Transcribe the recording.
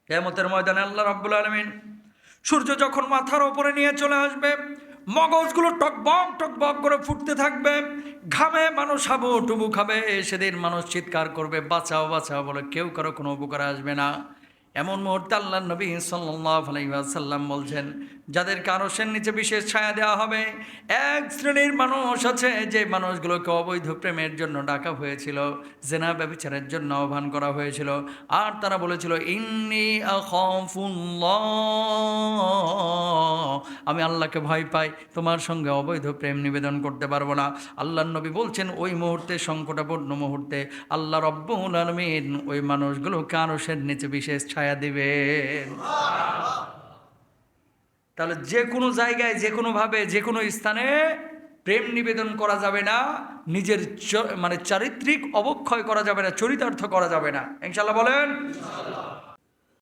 কিয়ামতের ময়দানে আল্লাহ রাব্বুল আলামিন সূর্য যখন মাথার উপরে নিয়ে চলে আসবে, মগজগুলো টকবক টকবক করে ফুটতে থাকবে, ঘামে মানুষ হাবুডুবু খাবে। সেদিন মানুষ চিৎকার করবে, বাঁচাও বাঁচাও বলে, কেউ কারো কোনো উপকারে আসবে না। এমন মুহূর্তে আল্লাহ নবী সাল্লাল্লাহু আলাইহি ওয়াসাল্লাম বলছেন, যাদেরকে আরশের নিচে বিশেষ ছায়া দেওয়া হবে, এক শ্রেণীর মানুষ আছে যে মানুষগুলোকে অবৈধ প্রেমের জন্য ডাকা হয়েছিল, জেনা ব্যভিচারের জন্য আহ্বান করা হয়েছিল, আর তারা বলেছিল ইন্নী আখাফুল্লাহ, আমি আল্লাহকে ভয় পাই, তোমার সঙ্গে অবৈধ প্রেম নিবেদন করতে পারবো না। আল্লাহর নবী বলছেন, ওই মুহূর্তে, সংকটাপন্ন মুহূর্তে আল্লাহ রব্বুল আলামিন ওই মানুষগুলোকে আরশের নিচে বিশেষ ছায়া দিবেন। তাহলে যে কোনো জায়গায়, যে কোনোভাবে, যে কোনো স্থানে প্রেম নিবেদন করা যাবে না, নিজের মানে চারিত্রিক অবক্ষয় করা যাবে না, চরিতার্থ করা যাবে না। ইনশাআল্লাহ বলেন।